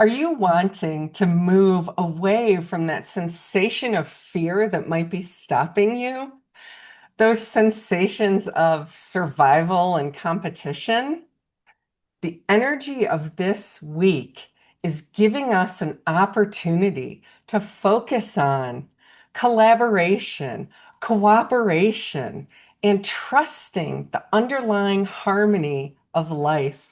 Are you wanting to move away from that sensation of fear that might be stopping you? Those sensations of survival and competition? The energy of this week is giving us an opportunity to focus on collaboration, cooperation, and trusting the underlying harmony of life.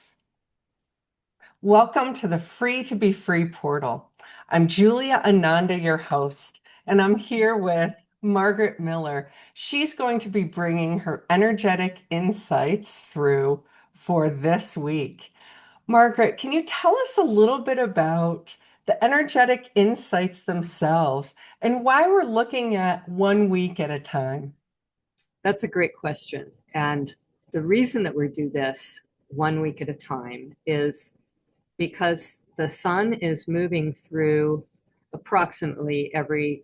Welcome to the Free to Be Free portal. I'm Julia Ananda, your host, and I'm here with Margaret Miller. She's going to be bringing her energetic insights through for this week. Margaret, can you tell us a little bit about the energetic insights themselves and why we're looking at 1 week at a time? That's a great question. And the reason that we do this 1 week at a time is because the sun is moving through approximately every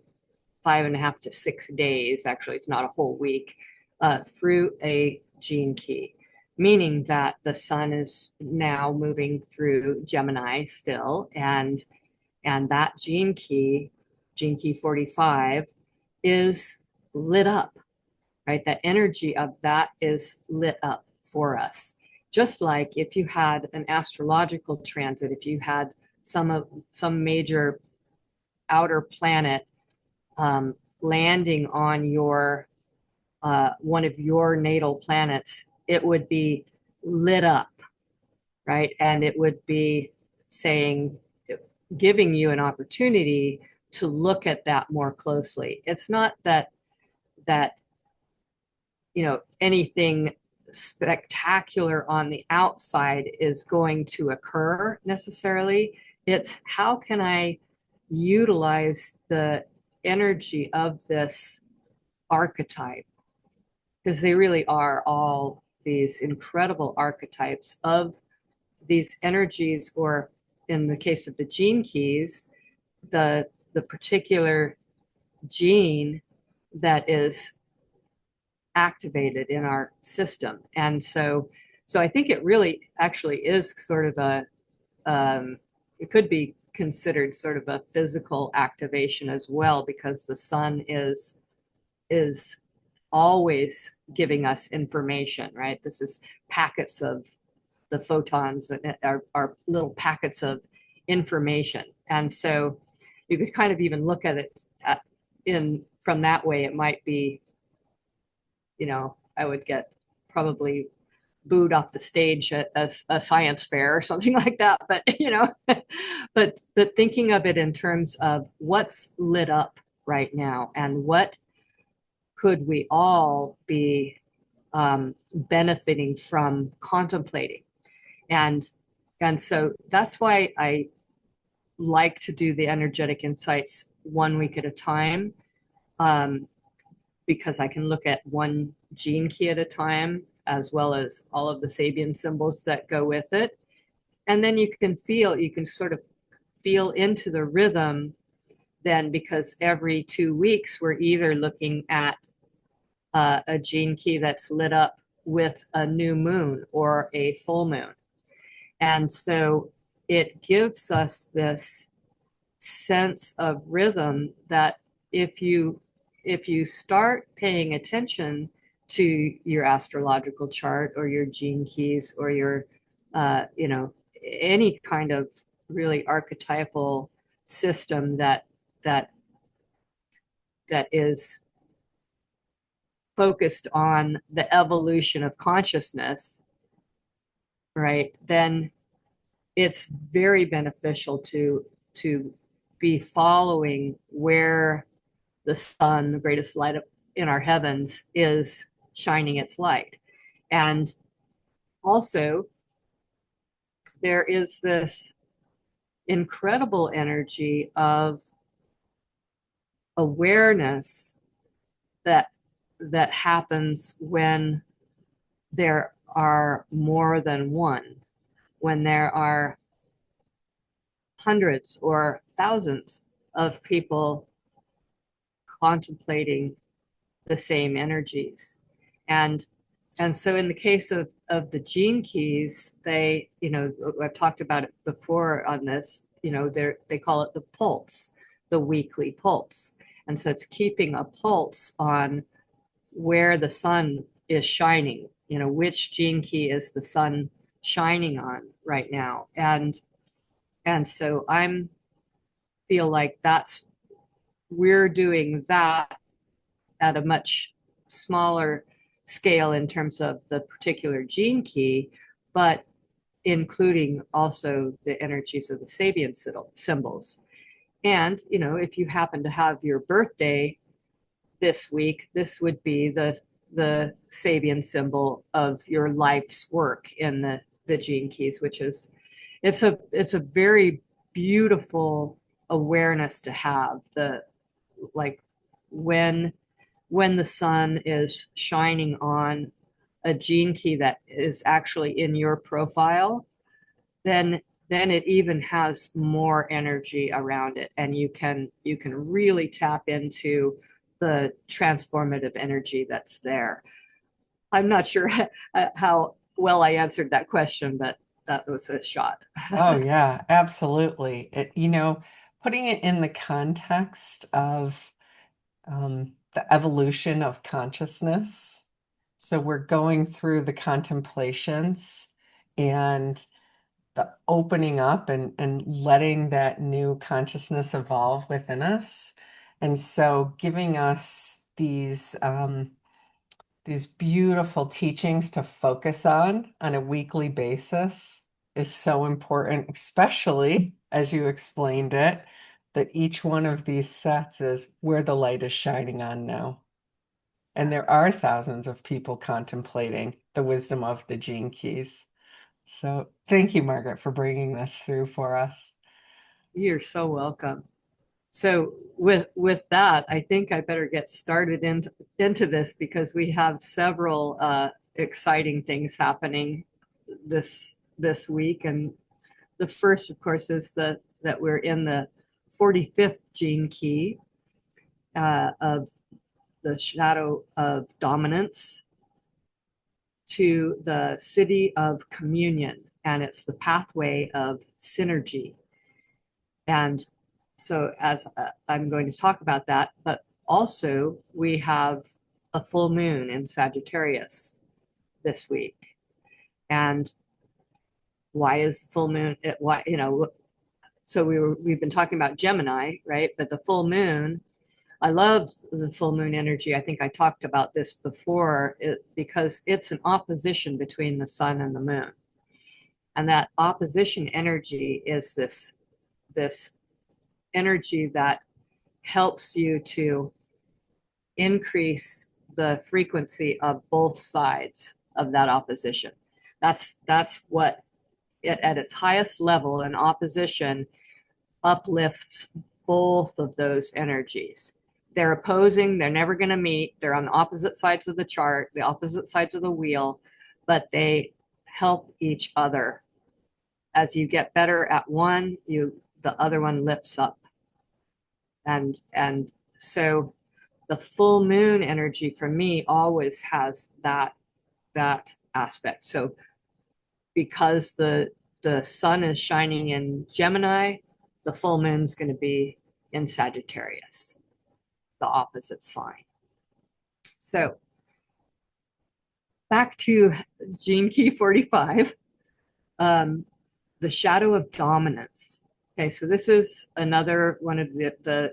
5.5 to 6 days. Actually, it's not a whole week, through a gene key, meaning that the sun is now moving through Gemini still. And that gene key 45, is lit up, right? That energy of that is lit up for us. Just like if you had an astrological transit, if you had some major outer planet landing on your one of your natal planets, it would be lit up, right? And it would be saying, giving you an opportunity to look at that more closely. It's not that anything spectacular on the outside is going to occur necessarily. It's how can I utilize the energy of this archetype, because they really are all these incredible archetypes of these energies, or in the case of the gene keys, the particular gene that is activated in our system. And so I think it really actually is sort of it could be considered sort of a physical activation as well, because the sun is always giving us information, right? This is packets of the photons are little packets of information. And so you could kind of even look at it in from that way. It might be, I would get probably booed off the stage at a science fair or something like that. But, but thinking of it in terms of what's lit up right now and what could we all be benefiting from contemplating. And, and so that's why I like to do the energetic insights 1 week at a time. Um, because I can look at one gene key at a time, as well as all of the Sabian symbols that go with it. And then you can sort of feel into the rhythm then, because every 2 weeks, we're either looking at a gene key that's lit up with a new moon or a full moon. And so it gives us this sense of rhythm that if you start paying attention to your astrological chart or your gene keys or your any kind of really archetypal system that that is focused on the evolution of consciousness, right? Then it's very beneficial to be following where the sun, the greatest light in our heavens, is shining its light. And also, there is this incredible energy of awareness that happens when there are more than one, when there are hundreds or thousands of people contemplating the same energies. And and so in the case of the gene keys, they, I've talked about it before on this, they call it the pulse, the weekly pulse. And so it's keeping a pulse on where the sun is shining, which gene key is the sun shining on right now. And so I'm feel like we're doing that at a much smaller scale in terms of the particular gene key, but including also the energies of the Sabian symbols. And, if you happen to have your birthday this week, this would be the Sabian symbol of your life's work in the gene keys, which is it's a very beautiful awareness to have, the like when the sun is shining on a gene key that is actually in your profile, then it even has more energy around it, and you can really tap into the transformative energy that's there. I'm not sure how well I answered that question, but that was a shot. Oh, yeah, absolutely. Putting it in the context of the evolution of consciousness. So we're going through the contemplations and the opening up and letting that new consciousness evolve within us. And so giving us these beautiful teachings to focus on a weekly basis is so important, especially as you explained it, that each one of these sets is where the light is shining on now. And there are thousands of people contemplating the wisdom of the gene keys. So thank you, Margaret, for bringing this through for us. You're so welcome. So with that, I think I better get started into this, because we have several exciting things happening this week. And the first, of course, is that we're in the 45th gene key of the shadow of dominance to the siddhi of communion, and it's the pathway of synergy. And so, as I'm going to talk about that, but also we have a full moon in Sagittarius this week. And why is full moon? Why, so we've been talking about Gemini, right? But the full moon, I love the full moon energy. I think I talked about this before, because it's an opposition between the sun and the moon. And that opposition energy is this energy that helps you to increase the frequency of both sides of that opposition. That's what at its highest level, an opposition uplifts both of those energies. They're opposing, they're never going to meet, they're on the opposite sides of the chart, the opposite sides of the wheel, but they help each other. As you get better at one, the other one lifts up. And so the full moon energy for me always has that aspect. So because the sun is shining in Gemini, the full moon's going to be in Sagittarius, the opposite sign. So back to gene key 45, the shadow of dominance. Okay, so this is another one of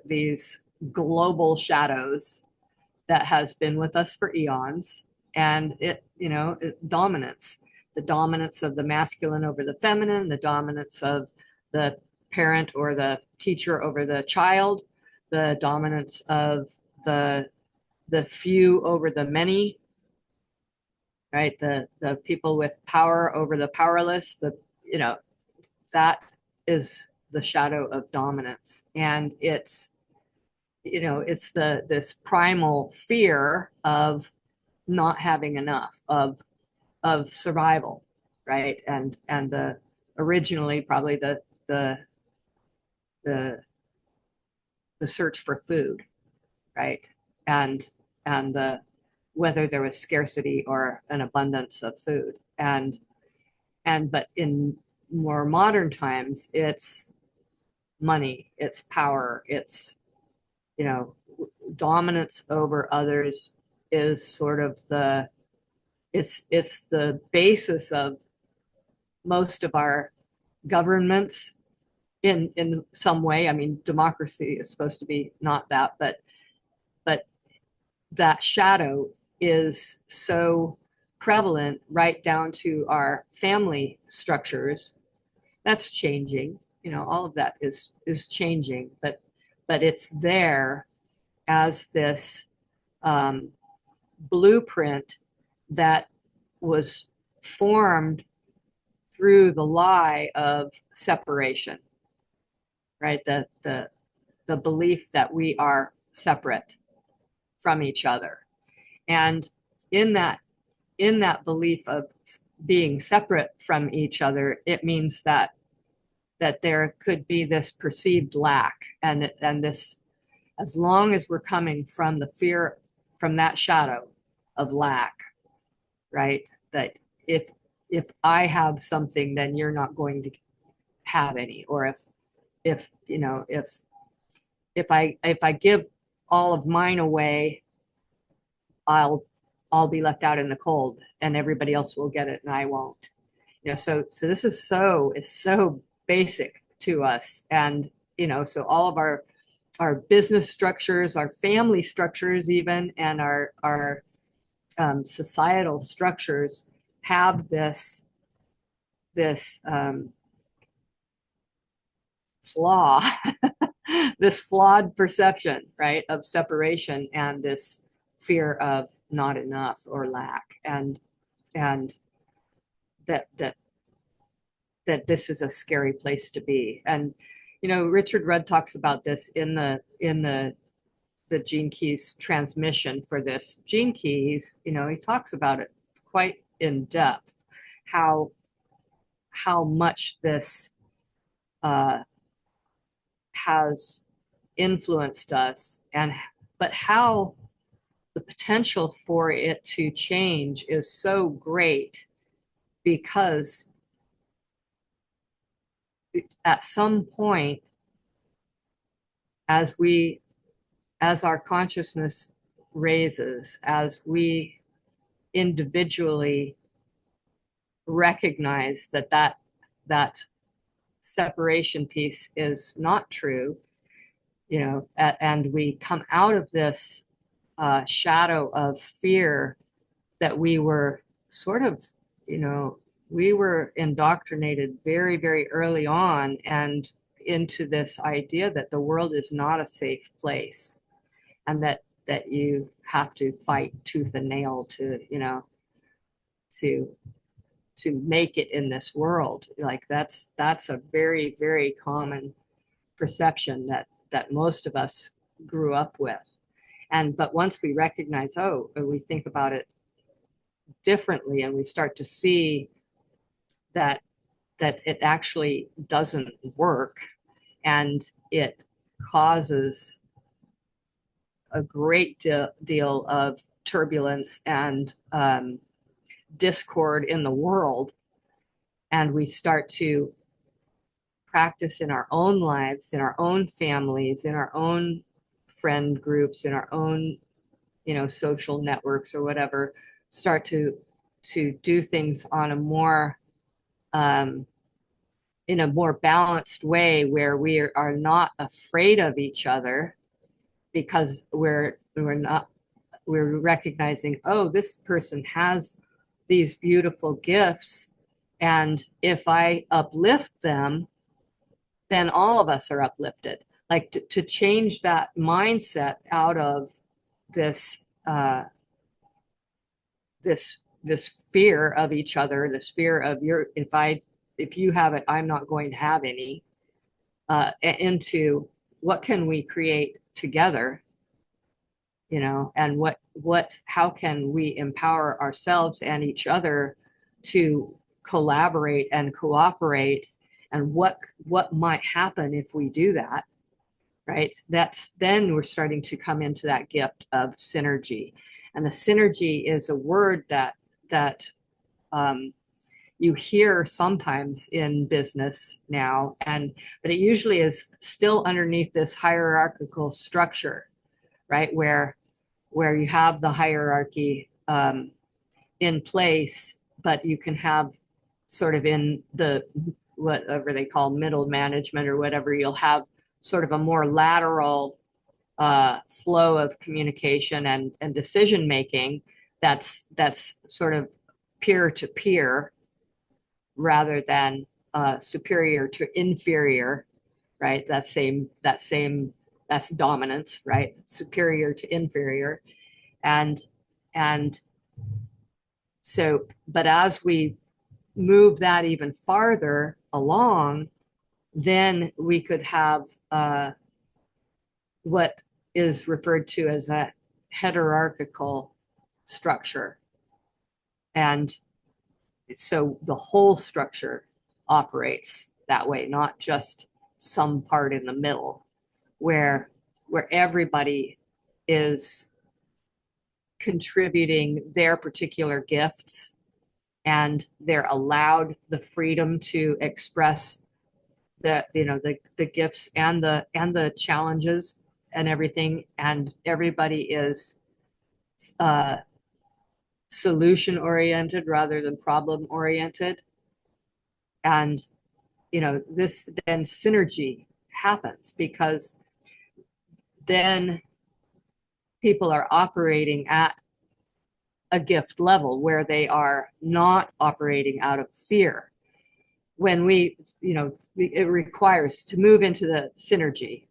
these global shadows that has been with us for eons, and dominance, the dominance of the masculine over the feminine, the dominance of the parent or the teacher over the child, the dominance of the few over the many, right? The people with power over the powerless, that is the shadow of dominance. And it's this primal fear of not having enough, of survival, right? And the originally probably the search for food, right? And the whether there was scarcity or an abundance of food. And but in more modern times, it's money, it's power, it's, you know, dominance over others is sort of the, it's the basis of most of our governments in some way. I mean, democracy is supposed to be not that, but that shadow is so prevalent right down to our family structures. That's changing. You know, all of that is changing, but it's there as this um, blueprint that was formed through the lie of separation, right? The belief that we are separate from each other. And in that in that belief of being separate from each other, it means that there could be this perceived lack, and this, as long as we're coming from the fear, from that shadow of lack, right? That if I have something, then you're not going to have any, or if you know if I give all of mine away, I'll I'll be left out in the cold, and everybody else will get it, and I won't. You know, so this is so it's so basic to us, and so all of our business structures, our family structures, even, and our societal structures have this flaw, this flawed perception, right, of separation, and this fear of not enough or lack, and that that that this is a scary place to be. And Richard Rudd talks about this in the Gene Keys transmission for this Gene Keys. He talks about it quite in depth, how much this uh, has influenced us, and but how the potential for it to change is so great, because at some point, as we as our consciousness raises, as we individually recognize that separation piece is not true, and we come out of this shadow of fear that we were sort of, we were indoctrinated very, very early on, and into this idea that the world is not a safe place, and that you have to fight tooth and nail to, to to make it in this world. Like that's a very, very common perception that most of us grew up with. But once we recognize, we think about it differently, and we start to see that it actually doesn't work, and it causes a great deal of turbulence and discord in the world, and we start to practice in our own lives, in our own families, in our own friend groups, in our own social networks or whatever, start to do things on a more in a more balanced way, where we are not afraid of each other, because we're recognizing, this person has these beautiful gifts, and if I uplift them, then all of us are uplifted. Like to change that mindset out of this this fear of each other, this fear of if you have it, I'm not going to have any, into what can we create together, and how can we empower ourselves and each other to collaborate and cooperate, and what might happen if we do that, right? That's then we're starting to come into that gift of synergy. And the synergy is a word that you hear sometimes in business now, and but it usually is still underneath this hierarchical structure, right? Where you have the hierarchy in place, but you can have sort of in the whatever they call middle management or whatever, you'll have sort of a more lateral flow of communication and decision making that's sort of peer to peer rather than superior to inferior, right? That's dominance, right? Superior to inferior, and and so, but as we move that even farther along, then we could have what is referred to as a hierarchical structure. And so the whole structure operates that way, not just some part in the middle where everybody is contributing their particular gifts and they're allowed the freedom to express the gifts and the challenges and everything, and everybody is uh, solution oriented rather than problem oriented. And this then synergy happens because then people are operating at a gift level where they are not operating out of fear. When it requires to move into the synergy,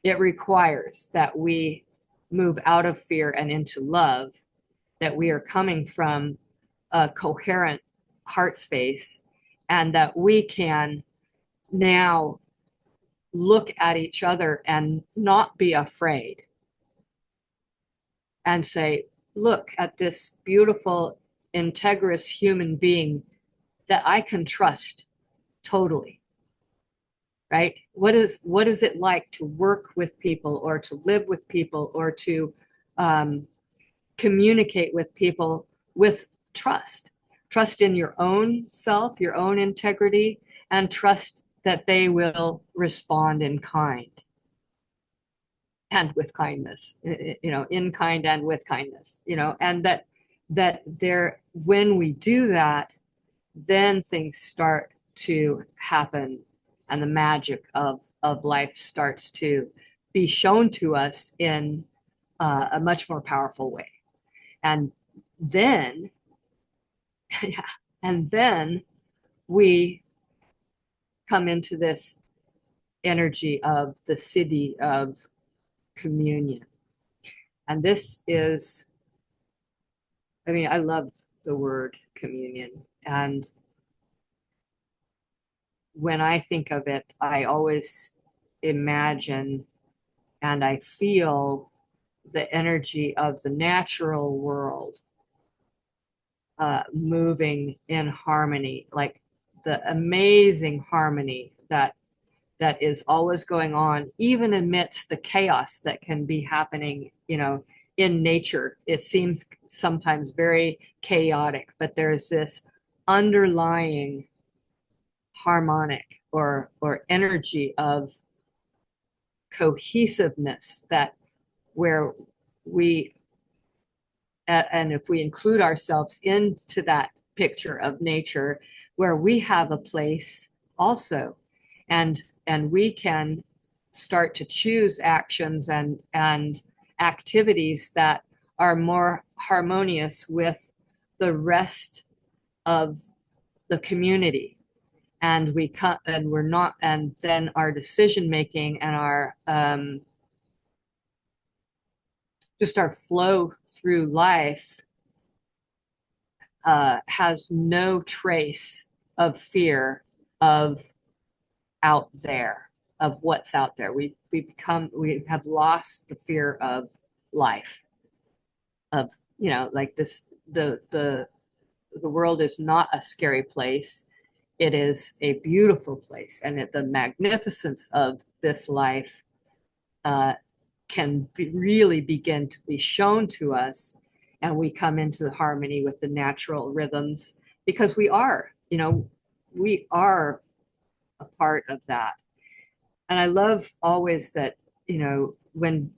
it requires that we move out of fear and into love, that we are coming from a coherent heart space, and that we can now look at each other and not be afraid and say, look at this beautiful, integrous human being that I can trust totally, right? What is it like to work with people or to live with people or to communicate with people with trust? Trust in your own self, your own integrity, and trust that they will respond in kind and with kindness, in kind and with kindness, and that there, when we do that, then things start to happen and the magic of life starts to be shown to us in a much more powerful way. And then, yeah, and then we come into this energy of the siddhi of communion. And this is, I mean, I love the word communion. And when I think of it, I always imagine and I feel the energy of the natural world moving in harmony, like the amazing harmony that is always going on, even amidst the chaos that can be happening, in nature. It seems sometimes very chaotic, but there's this underlying harmonic or energy of cohesiveness that where we and if we include ourselves into that picture of nature, where we have a place also, and we can start to choose actions and activities that are more harmonious with the rest of the community. And we cut and we're not, and then our decision making and our just our flow through life has no trace of fear of out there, of what's out there. We have lost the fear of life, of like this, the world is not a scary place. It is a beautiful place, and the magnificence of this life can really begin to be shown to us, and we come into the harmony with the natural rhythms because we are you know, we are a part of that. And I love always that, when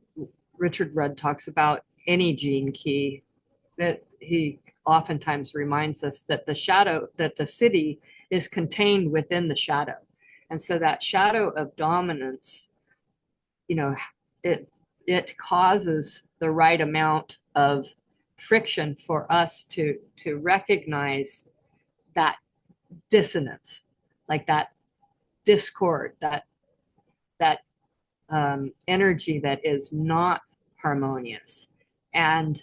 Richard Rudd talks about any gene key, that he oftentimes reminds us that the shadow, that the siddhi is contained within the shadow. And so that shadow of dominance, you know, it it causes the right amount of friction for us to recognize that dissonance, like that discord, that energy that is not harmonious, and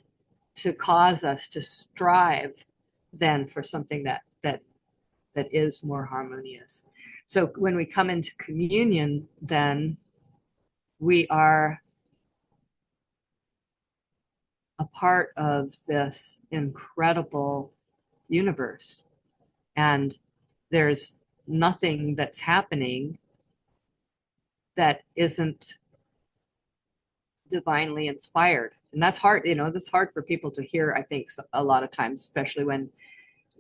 to cause us to strive then for something that is more harmonious. So when we come into communion, then we are a part of this incredible universe, and there's nothing that's happening that isn't divinely inspired. And that's hard, that's hard for people to hear, I think, a lot of times, especially when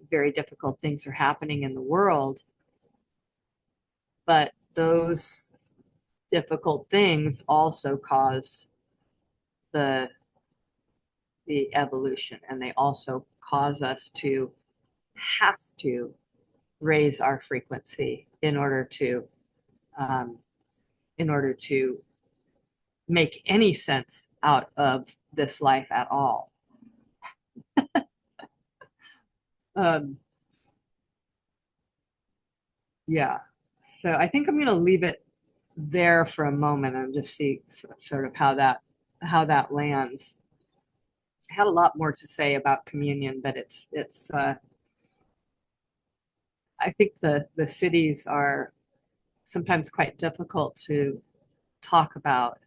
very difficult things are happening in the world. But those difficult things also cause the the evolution, and they also cause us to have to raise our frequency um, in order to make any sense out of this life at all. Um, yeah. So I think I'm going to leave it there for a moment and just see sort of how that lands. I had a lot more to say about communion, but it's I think the siddhis are sometimes quite difficult to talk about,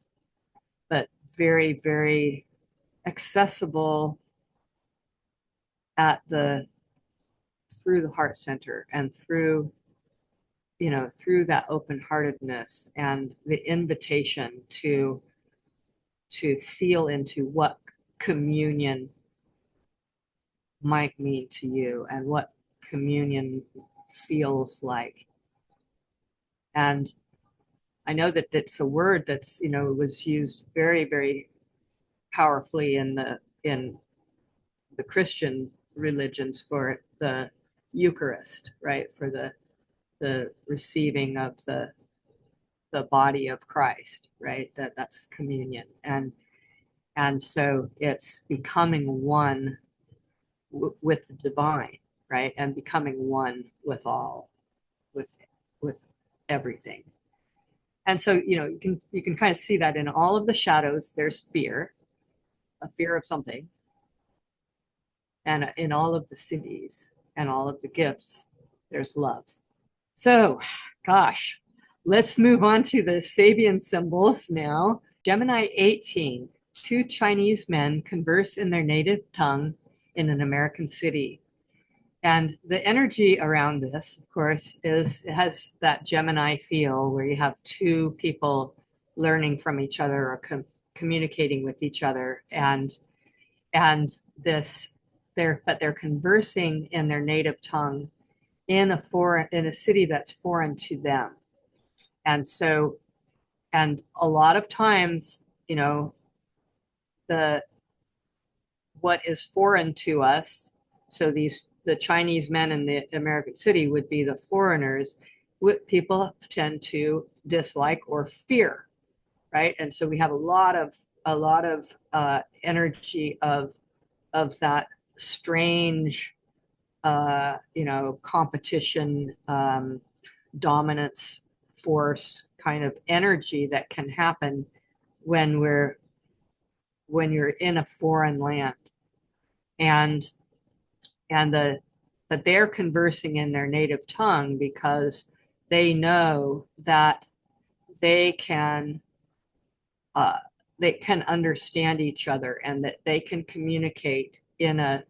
but very, very accessible at the through the heart center, and through that open heartedness and the invitation to feel into what communion might mean to you and what communion feels like. And I know that it's a word that's, was used very, very powerfully in the Christian religions for the Eucharist, right? For the receiving of the body of Christ, right? That's communion. And so it's becoming one with the divine, right? And becoming one with all, with with everything. And so, you can kind of see that in all of the shadows. There's fear, a fear of something, and in all of the siddhis and all of the gifts, there's love. So, gosh, let's move on to the Sabian symbols now. Gemini 18, two Chinese men converse in their native tongue in an American city. And the energy around this, of course, it has that Gemini feel where you have two people learning from each other or communicating with each other, and they're conversing in their native tongue in a city that's foreign to them. And so, and a lot of times, the what is foreign to us, so the Chinese men in the American city would be the foreigners, what people tend to dislike or fear, right? And so we have a lot of energy of that strange, competition, dominance, force kind of energy that can happen when you're in a foreign land, and but they're conversing in their native tongue because they know that they can uh, they can understand each other, and that they can communicate in a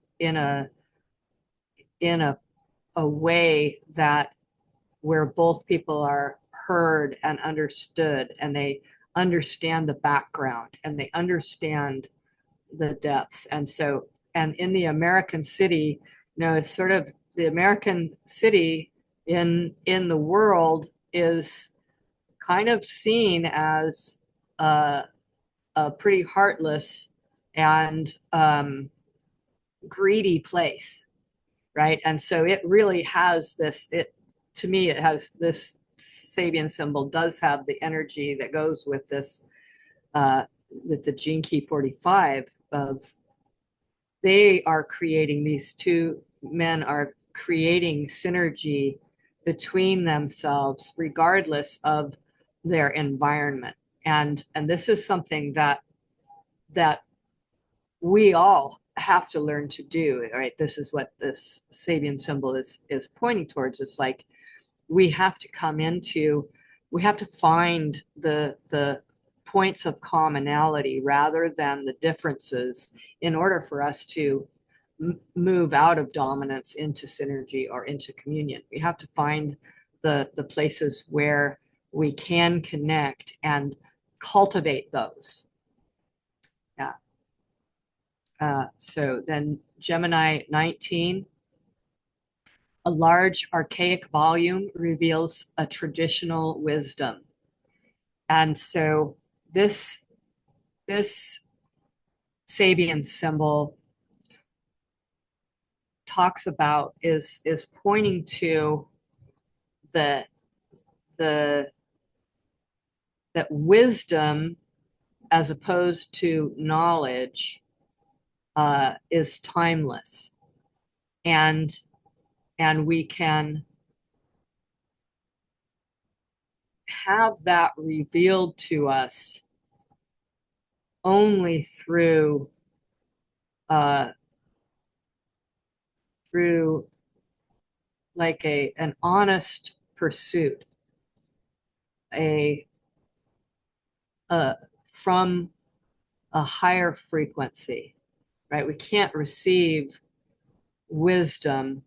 way that where both people are heard and understood, and they understand the background and they understand the depths. And so, and in the American city, it's sort of the American city in the world is kind of seen as a pretty heartless and greedy place, right? And so it really has this, it to me, it has this Sabian symbol does have the energy that goes with this, with the gene key 45 of they are creating, these two men are creating synergy between themselves regardless of their environment. And this is something that we all have to learn to do, right? This is what this Sabian symbol is pointing towards. It's like we have to come into, we have to find the points of commonality rather than the differences in order for us to move out of dominance into synergy or into communion. We have to find the places where we can connect and cultivate those. Yeah. So then Gemini 19, a large archaic volume reveals a traditional wisdom. And so this Sabian symbol talks about is pointing to the that wisdom as opposed to knowledge is timeless, and we can have that revealed to us only through through like an honest pursuit, a from a higher frequency, right? We can't receive wisdom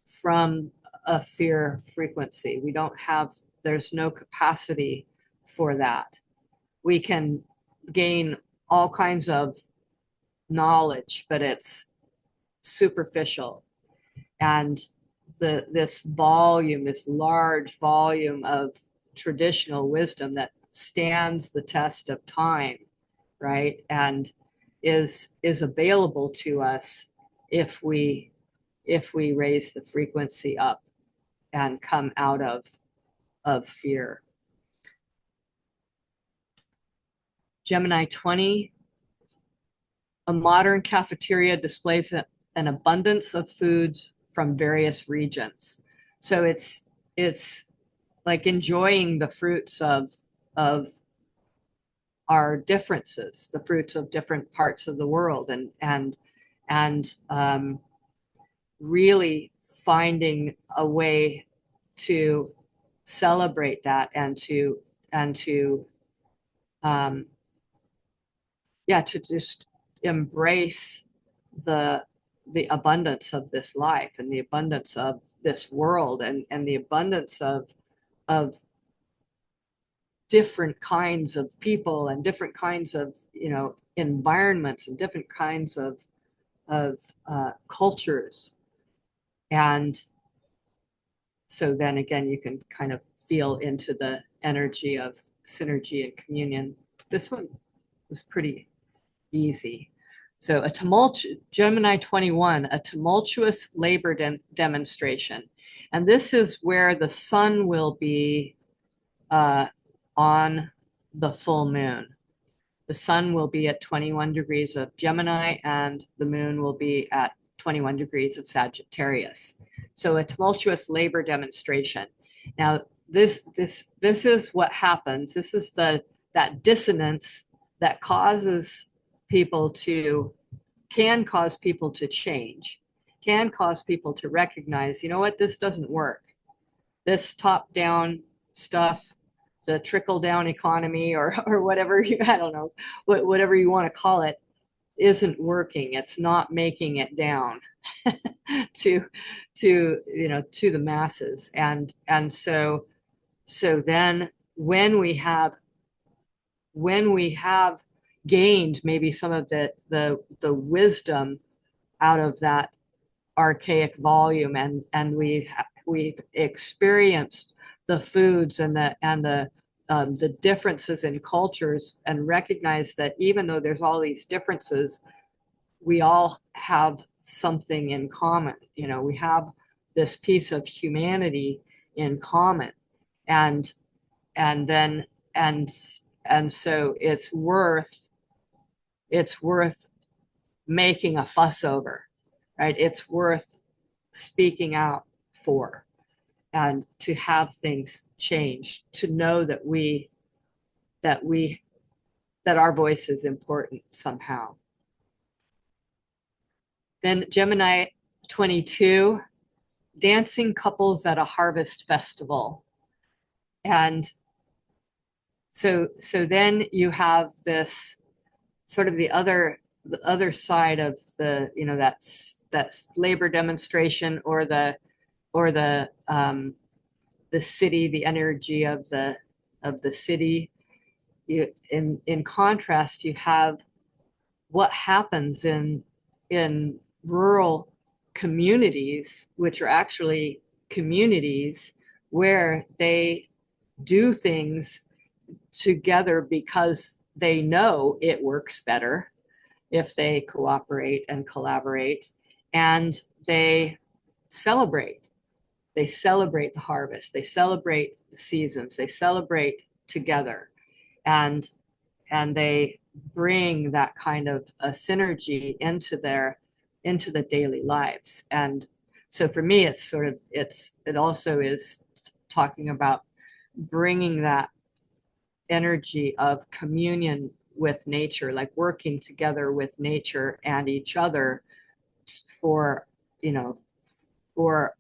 from a fear frequency. We don't have, there's no capacity for that. We can gain all kinds of knowledge, but it's superficial. And this volume, this large volume of traditional wisdom that stands the test of time, right? And is available to us if we raise the frequency up and come out of fear. Gemini 20, a modern cafeteria displays an abundance of foods from various regions. So it's like enjoying the fruits of our differences, the fruits of different parts of the world, and really finding a way to celebrate that and to to just embrace the abundance of this life and the abundance of this world and the abundance of different kinds of people and different kinds of environments and different kinds of cultures. And so then again, you can kind of feel into the energy of synergy and communion. This one was pretty easy. So Gemini 21, a tumultuous labor demonstration. And this is where the sun will be on the full moon. The sun will be at 21 degrees of Gemini and the moon will be at 21 degrees of Sagittarius. So a tumultuous labor demonstration. Now, this is what happens. This is that dissonance that can cause people to change, can cause people to recognize, you know what, this doesn't work. This top-down stuff, the trickle-down economy or whatever, I don't know, whatever you want to call it, isn't working. It's not making it down to the masses. And so then when we have gained maybe some of the wisdom out of that archaic volume, and we've experienced the foods and the differences in cultures, and recognize that even though there's all these differences, we all have something in common. You know, we have this piece of humanity in common, and then and so it's worth making a fuss over, right? It's worth speaking out for, and to have things change, to know that we that our voice is important somehow. Then Gemini 22, dancing couples at a harvest festival. And so then you have this sort of the other side of that's labor demonstration, or the city, the energy of the city. In contrast, you have what happens in rural communities, which are actually communities where they do things together because they know it works better if they cooperate and collaborate, and they celebrate. They celebrate the harvest, they celebrate the seasons, they celebrate together, and they bring that kind of a synergy into the daily lives. And so for me, it also is talking about bringing that energy of communion with nature, like working together with nature and each other for, for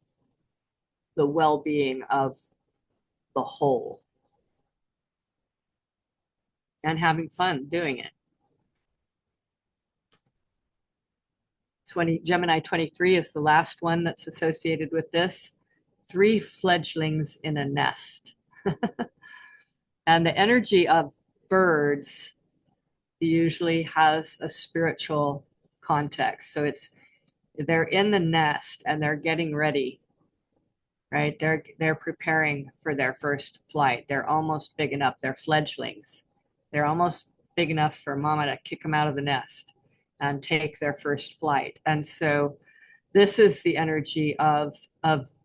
the well-being of the whole, and having fun doing it. Gemini 23 is the last one that's associated with this. 3 fledglings in a nest. And the energy of birds usually has a spiritual context. So they're in the nest and they're getting ready, right? They're preparing for their first flight. They're almost big enough. They're fledglings. They're almost big enough for mama to kick them out of the nest and take their first flight. And so this is the energy of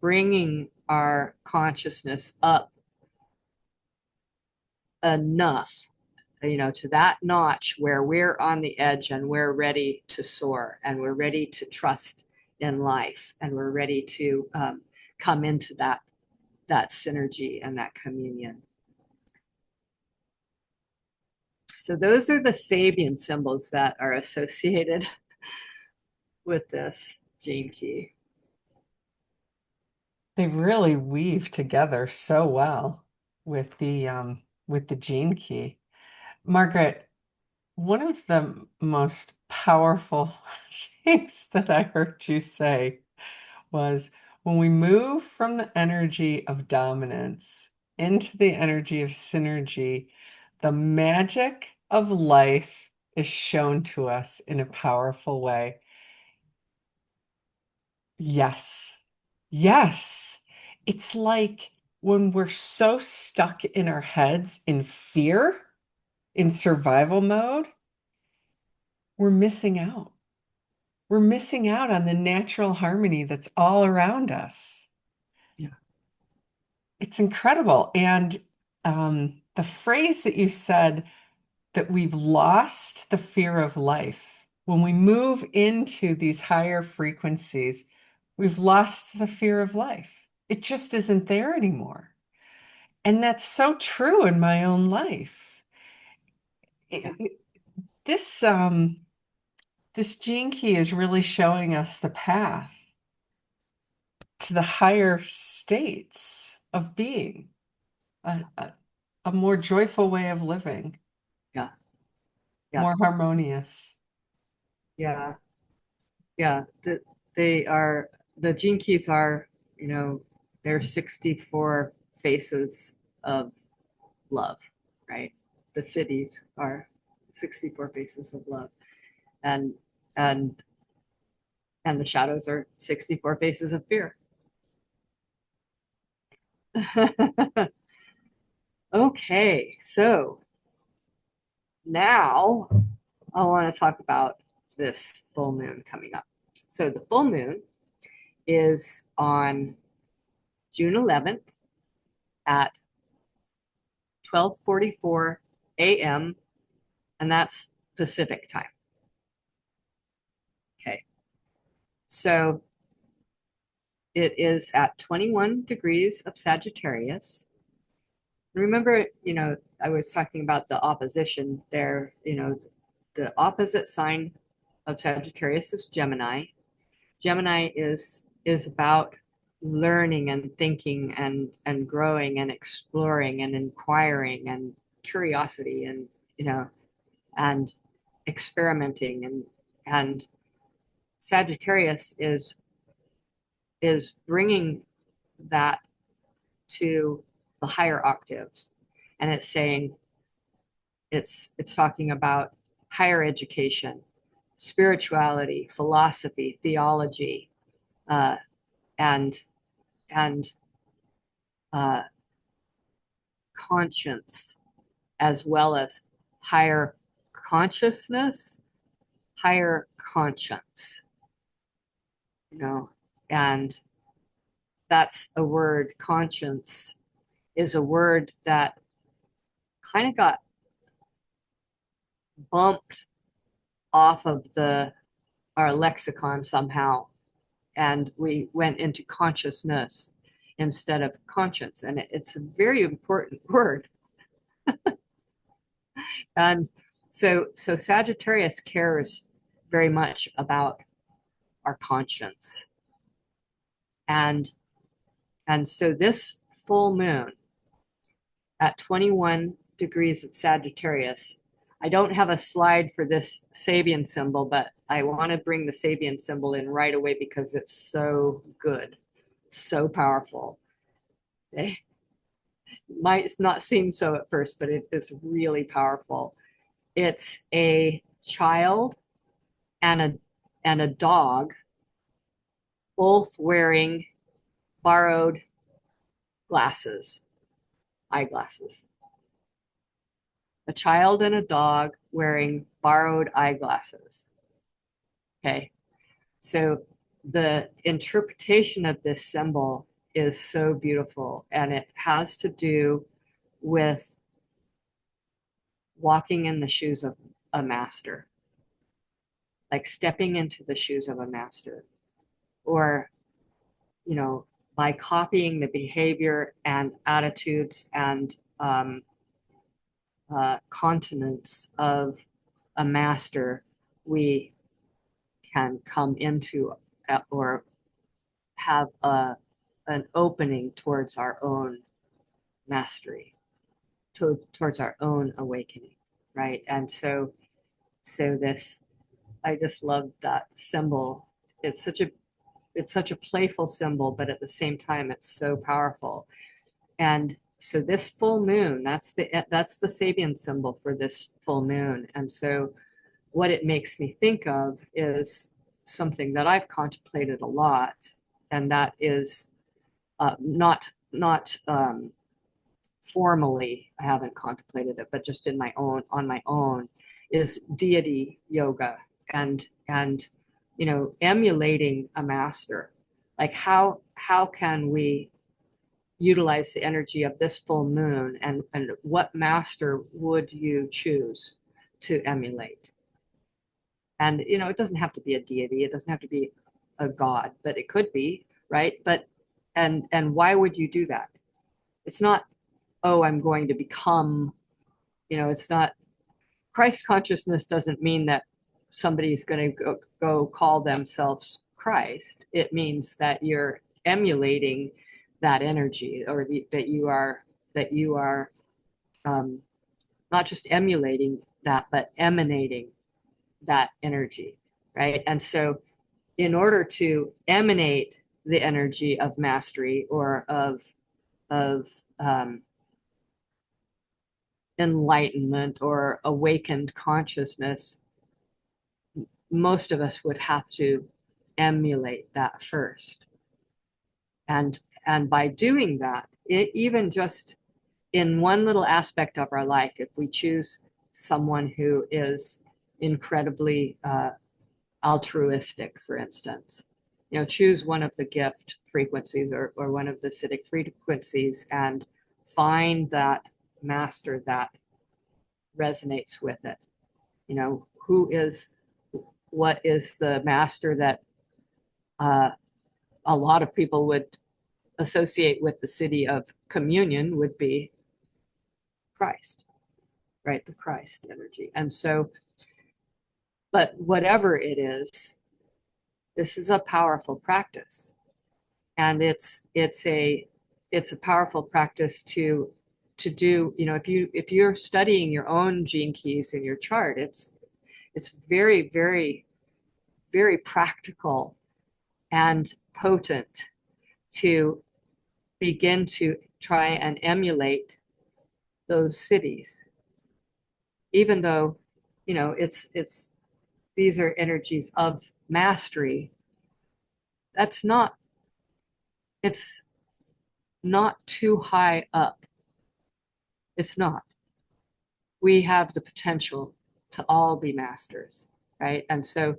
bringing our consciousness up enough, to that notch where we're on the edge and we're ready to soar, and we're ready to trust in life, and we're ready to come into that synergy and that communion. So those are the Sabian symbols that are associated with this gene key. They really weave together so well with the gene key. Margaret, one of the most powerful things that I heard you say was, when we move from the energy of dominance into the energy of synergy, the magic of life is shown to us in a powerful way. Yes. Yes. It's like when we're so stuck in our heads in fear, in survival mode, we're missing out. We're missing out on the natural harmony that's all around us. Yeah. It's incredible. And the phrase that you said, that we've lost the fear of life. When we move into these higher frequencies, we've lost the fear of life. It just isn't there anymore. And that's so true in my own life. Yeah. This this gene key is really showing us the path to the higher states of being, a more joyful way of living, Yeah. Yeah. more harmonious. Yeah. Yeah. The gene keys are, they're 64 faces of love, right? The cities are 64 faces of love. And And the shadows are 64 faces of fear. Okay, so now I want to talk about this full moon coming up. So the full moon is on June 11th at 12:44 a.m. and that's Pacific time. Okay. So it is at 21 degrees of Sagittarius. Remember, I was talking about the opposition there, the opposite sign of Sagittarius is Gemini. Gemini is about learning and thinking and growing and exploring and inquiring and curiosity and and experimenting and Sagittarius is bringing that to the higher octaves, and it's saying it's talking about higher education, spirituality, philosophy, theology, uh, and and uh, conscience, as well as higher consciousness, higher conscience, you know, and that's a word. Conscience is a word that kind of got bumped off of the our lexicon somehow, and we went into consciousness instead of conscience, and it's a very important word. And so Sagittarius cares very much about our conscience, and so this full moon at 21 degrees of Sagittarius. I don't have a slide for this Sabian symbol, but I want to bring the Sabian symbol in right away because it's so good, so powerful. It might not seem so at first, but it is really powerful. It's a child and a dog, both wearing borrowed glasses, eyeglasses. A child and a dog wearing borrowed eyeglasses. Okay. So the interpretation of this symbol is so beautiful, and it has to do with walking in the shoes of a master, like stepping into the shoes of a master, or, by copying the behavior and attitudes and continence of a master, we can come into or have an opening towards our own mastery, towards our own awakening, right? And so this, I just love that symbol. It's such a playful symbol, but at the same time, it's so powerful. And so this full moon, that's the Sabian symbol for this full moon. And so what it makes me think of is something that I've contemplated a lot, and that is not formally. I haven't contemplated it, but just on my own, is deity yoga and emulating a master. Like how can we utilize the energy of this full moon, and what master would you choose to emulate? And it doesn't have to be a deity, it doesn't have to be a god, but it could be, right? But and why would you do that? It's not, oh, I'm going to become, it's not. Christ consciousness doesn't mean that somebody's going to go call themselves Christ. It means that you're emulating that energy, or that you are um, not just emulating that, but emanating that energy, right? And so, in order to emanate the energy of mastery, or of enlightenment or awakened consciousness, most of us would have to emulate that first. And by doing that, even just in one little aspect of our life, if we choose someone who is incredibly altruistic, for instance, choose one of the gift frequencies or one of the siddhic frequencies and find that master that resonates with it. What is the master that uh, a lot of people would associate with the siddhi of communion would be Christ, right? The Christ energy. And so, but whatever it is, this is a powerful practice. And it's a powerful practice to do, if you're studying your own gene keys in your chart, it's very, very, very practical and potent to begin to try and emulate those siddhis, even though it's these are energies of mastery. That's not It's not too high up. It's not. We have the potential to all be masters, right? And so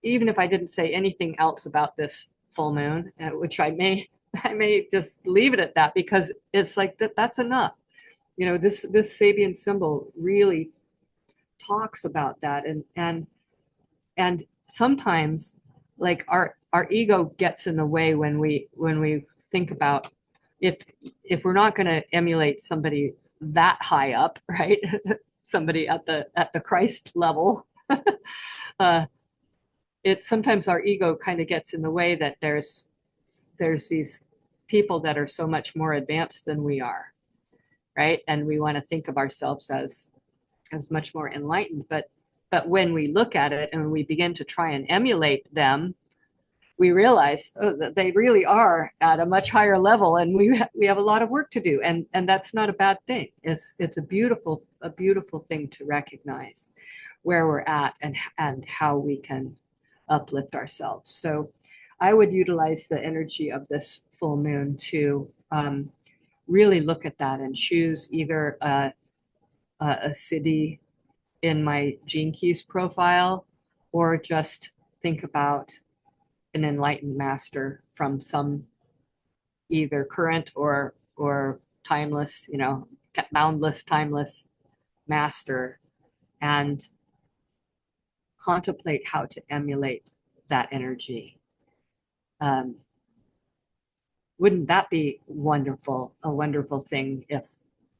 even if I didn't say anything else about this full moon, which I may just leave it at that, because it's like that's enough. This Sabian symbol really talks about that, and sometimes, like, our ego gets in the way when we think about, if we're not going to emulate somebody that high up, right? Somebody at the Christ level. uh, it's sometimes our ego kind of gets in the way, that there's these people that are so much more advanced than we are, right? And we want to think of ourselves as much more enlightened, but when we look at it and we begin to try and emulate them, we realize, that they really are at a much higher level, and we have a lot of work to do, and that's not a bad thing. It's a beautiful thing to recognize where we're at, and how we can uplift ourselves. So I would utilize the energy of this full moon to really look at that and choose either a siddhi in my gene keys profile, or just think about an enlightened master from some either current or timeless, boundless, timeless master, and contemplate how to emulate that energy. Wouldn't that be wonderful? A wonderful thing if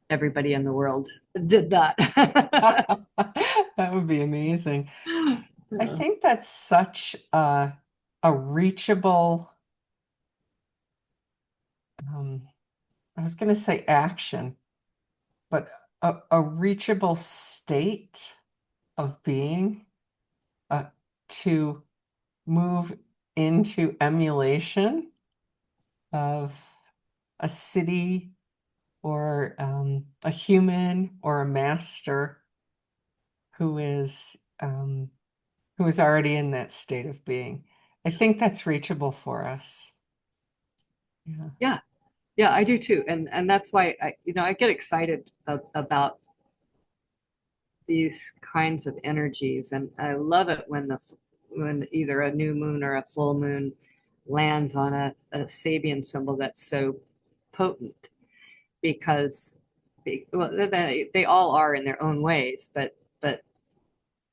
everybody in the world did that. That would be amazing. I think that's such a reachable, I was going to say action, but a reachable state of being, to move into emulation of a siddhi, or a human, or a master who is already in that state of being. I think that's reachable for us. Yeah. Yeah, yeah, I do too, and that's why I get excited about these kinds of energies, and I love it when either a new moon or a full moon lands on a Sabian symbol that's so potent, because well, they all are in their own ways, but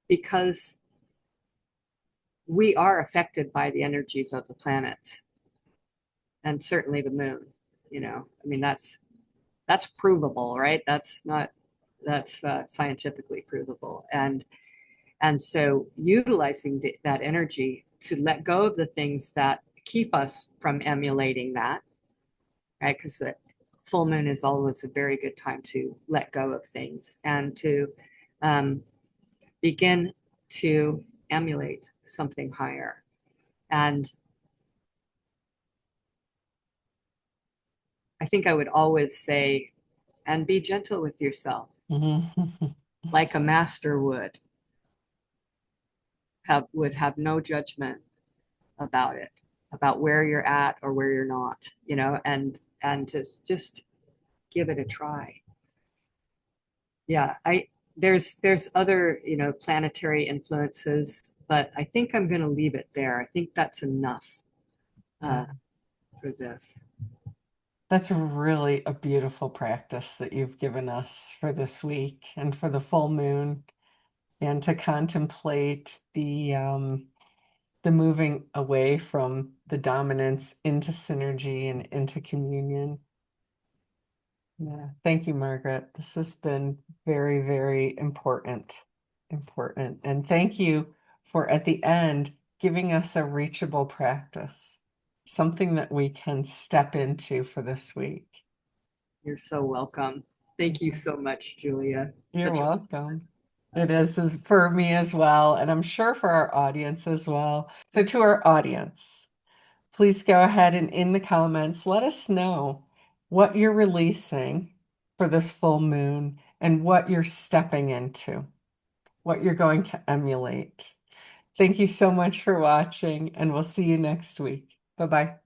because we are affected by the energies of the planets, and certainly the moon. I mean, that's provable, right? That's scientifically provable, and so utilizing that energy to let go of the things that keep us from emulating that, right? Because the full moon is always a very good time to let go of things and to um, begin to emulate something higher. And I think I would always say, and be gentle with yourself, Mhm. like a master would. have would have no judgment about it, about where you're at or where you're not, and just give it a try. Yeah, I there's other, planetary influences, but I think I'm going to leave it there. I think that's enough uh, for this. That's really a beautiful practice that you've given us for this week and for the full moon, and to contemplate the moving away from the dominance into synergy and into communion. Yeah, thank you, Margaret. This has been very, very important, important. And thank you for at the end giving us a reachable practice, something that we can step into for this week. You're so welcome. Thank you so much, Julia. You're Such a welcome. It is for me as well, and I'm sure for our audience as well. So to our audience, please go ahead and in the comments, let us know what you're releasing for this full moon and what you're stepping into, what you're going to emulate. Thank you so much for watching, and we'll see you next week. Bye-bye.